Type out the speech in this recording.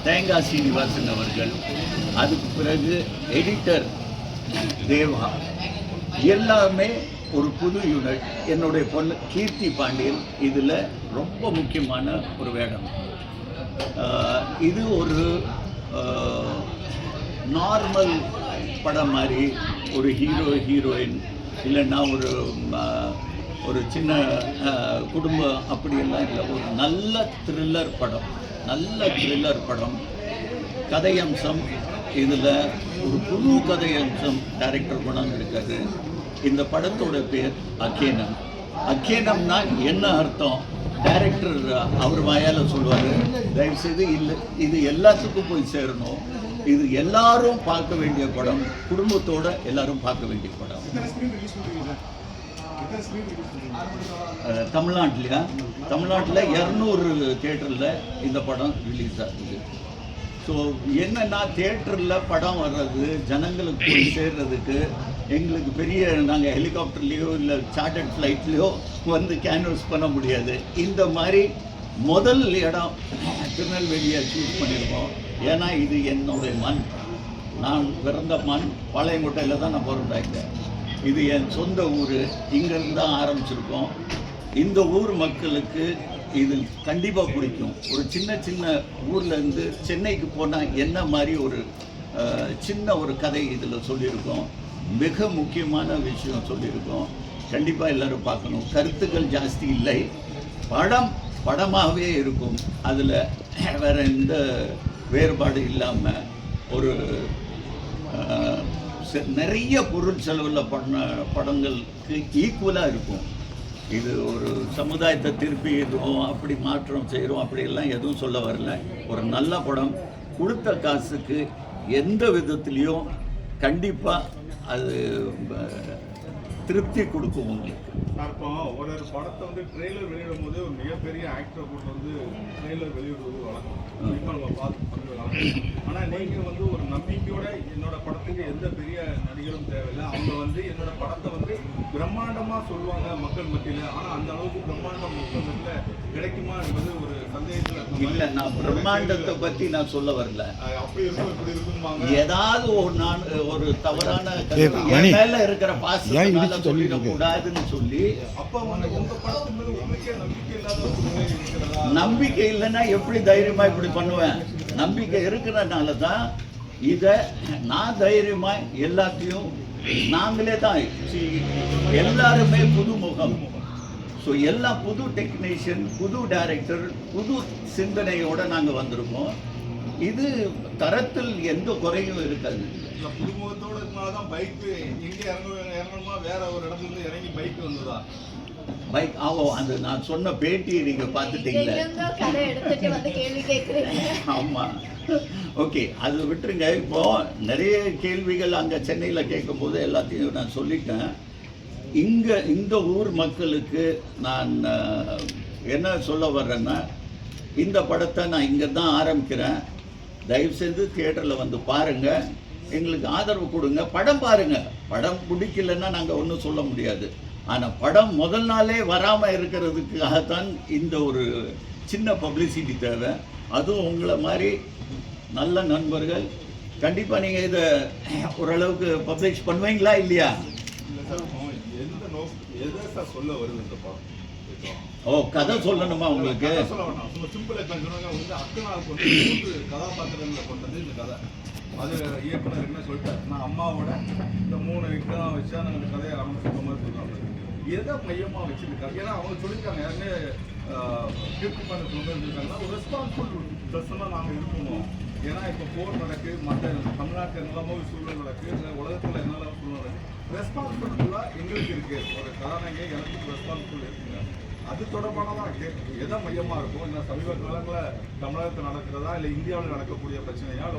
தேங்காய் சீனிவாசன் அவர்கள், அதுக்கு பிறகு எடிட்டர் தேவா, எல்லாமே ஒரு புது யூனிட். என்னுடைய பொண்ணு கீர்த்தி பாண்டியன் இதில் ரொம்ப முக்கியமான ஒரு வேடம். இது ஒரு நார்மல் படம் மாதிரி, ஒரு ஹீரோ ஹீரோயின் இல்லைன்னா ஒரு சின்ன குடும்பம் அப்படியெல்லாம் இல்லை. ஒரு நல்ல த்ரில்லர் படம். கதையம்சம் இதில் ஒரு புது கதையம்சம் டைரக்டர் கொண்டாந்து இருக்காரு. இந்த படத்தோட பேர் அக்கேனம். அக்கேனம்னா என்ன அர்த்தம்? டைரக்டர் அவர் வாயால் சொல்லுவார், தயவுசெய்து இல்லை, இது எல்லாத்துக்கும் போய் சேரணும், இது எல்லாரும் பார்க்க வேண்டிய படம், குடும்பத்தோட எல்லாரும் பார்க்க வேண்டிய படம். தமிழ்நாட்டில் 200 தியேட்டரில் இந்த படம் ரிலீஸ் ஆகுது. ஸோ என்னென்னா, தியேட்டரில் படம் வர்றது ஜனங்களுக்கு போய் சேர்றதுக்கு எங்களுக்கு பெரிய, நாங்கள் ஹெலிகாப்டர்லேயோ இல்லை சார்ட்டர்ட் ஃப்ளைட்லேயோ வந்து கேன்வஸ் பண்ண முடியாது. இந்த மாதிரி முதல் இடம் திருநெல்வேலியை சூஸ் பண்ணியிருக்கோம். ஏன்னா இது என்னுடைய மண், நான் பிறந்த மண். பாளையங்கோட்டையில் தான் நான் பிறந்தாங்க. இது என் சொந்த ஊர், இங்கேருந்து தான் ஆரம்பிச்சிருக்கோம். இந்த ஊர் மக்களுக்கு இது கண்டிப்பாக பிடிக்கும். ஒரு சின்ன ஊர்லேருந்து சென்னைக்கு போனால் என்ன மாதிரி ஒரு சின்ன ஒரு கதை இதில் சொல்லியிருக்கோம். மிக முக்கியமான விஷயம் சொல்லியிருக்கோம். கண்டிப்பாக எல்லோரும் பார்க்கணும். கருத்துக்கள் ஜாஸ்தி இல்லை, படமாகவே இருக்கும். அதில் வேறு எந்த வேறுபாடு இல்லாமல் ஒரு நிறைய பொருள் செலவில் பண்ண படங்களுக்கு ஈக்குவலாக இருக்கும். இது ஒரு சமுதாயத்தை திருப்பி எதுவும் அப்படி மாற்றம் செய்கிறோம் அப்படியெல்லாம் எதுவும் சொல்ல வரல. ஒரு நல்ல படம், கொடுத்த காசுக்கு எந்த விதத்துலேயும் கண்டிப்பாக அது திருப்தி கொடுக்கும் உங்களுக்கு. இப்போ ஒரு படத்தை வந்து ட்ரெய்லர் வெளியிடும் போது ஒரு மிகப்பெரிய ஆக்டரை கூட்டு வந்து ட்ரெய்லர் வெளியிடுவது வழக்கம். இப்போ நம்ம பார்த்து ஆனால் நீங்கள் வந்து ஒரு நம்பிக்கையோட என்னோட படத்துக்கு எந்த பெரிய நடிகரும் தேவையில்லை, அவங்க வந்து என்னோட படத்தை வந்து பிரம்மாண்டமாக சொல்லுவாங்க மக்கள் மத்தியில். ஆனால் அந்த அளவுக்கு பிரம்மாண்டம் மக்கள் மத்தியில் கிடைக்குமா என்பது ஒரு சந்தேகத்தில் இல்லை. நான் பிரம்மாண்டத்தை பற்றி நான் சொல்ல வரல. அப்படி இருக்கும் இப்படி இருக்கும்பாங்க. ஏதாவது ஒரு தவறான மேல இருக்கிற பாசத்தினால சொல்லிடக்கூடாதுன்னு சொல்லி, அப்போ வந்து உங்க படத்து மேல உங்களுக்கே நம்பிக்கை இல்லாத நம்பிக்கை இல்லைன்னா எப்படி தைரியமா இப்படி பண்ணுவேன்? நம்பிக்கை இருக்கிறதுனால தான் இதை நான் தைரியமா எல்லாத்தையும் நாங்களே தான். எல்லாருமே புதுமுகம். ஸோ எல்லாம் புது டெக்னீஷியன், புது டைரக்டர், புது சிந்தனையோடு நாங்கள் வந்திருக்கோம். இது தரத்தில் எந்த குறையும் இருக்காது. புதுமுகத்தோடு இருந்தால்தான் பைக்கு எங்கே இறங்கணுமா, வேற ஒரு இடத்துல இருந்து இறங்கி பைக் வந்ததா? பைக் அது நான் சொன்ன பேட்டியை நீங்கள் பார்த்துட்டீங்களா? ஆமாம், ஓகே, அது விட்டுருங்க. இப்போது நிறைய கேள்விகள் அங்கே சென்னையில் கேட்கும்போது எல்லாத்தையும் நான் சொல்லிட்டேன். இந்த ஊர் மக்களுக்கு நான் என்ன சொல்ல வர்றேன்னா, இந்த படத்தை நான் இங்கே தான் ஆரம்பிக்கிறேன். தயவுசெய்து தியேட்டரில் வந்து பாருங்கள், எங்களுக்கு ஆதரவு கொடுங்க, படம் பாருங்கள். படம் பிடிக்கலன்னா நாங்கள் ஒன்றும் சொல்ல முடியாது. ஆனால் படம் முதல் நாளே வராமல் இருக்கிறதுக்காகத்தான் இந்த ஒரு சின்ன பப்ளிசிட்டி தேவை. அதுவும் உங்களை மாதிரி நல்ல நண்பர்கள். கண்டிப்பாக நீங்கள் இதை ஓரளவுக்கு பப்ளிஷ் பண்ணுவீங்களா இல்லையா? சொல்ல வருது கதை சொல்லணுமா உங்களுக்கு? கதாபாத்திரங்களை கொண்டது இந்த கதை. அது இயக்குனர் என்ன சொல்லிட்டார், நான் அம்மாவோட இந்த 3 விக்ரம் வச்சா நாங்கள் இந்த கதையை அமைச்சிருக்க மாதிரி சொல்லுவாங்க. எதை மையமாக வச்சுருக்காங்க? ஏன்னா அவங்க சொல்லியிருக்காங்க, யாருமே கிஃப்ட் பண்ண சொல்லியிருக்காங்கன்னா ஒரு ரெஸ்பான்சிபிள் பர்சனாக நாங்கள் இருக்கணும். ஏன்னா இப்போ போர் நடக்கு, மற்ற தமிழ்நாட்டில் என்னெல்லாமோ சூழ்நிலை நடக்கு, உலகத்தில் என்னெல்லாம் சூழ்நிலை நடக்கு, ரெஸ்பான்சிபிலிட்டிலாம் எங்களுக்கு இருக்குது. ஒரு கதாநாயகி எனக்கு ரெஸ்பான்சிபிள் இருக்குங்க. அது தொடர்பானதான் எதை மையமாக இருக்கும்? இந்த சமீப காலங்களில் தமிழகத்தில் நடக்கிறதா இல்லை இந்தியாவில் நடக்கக்கூடிய பிரச்சனையா?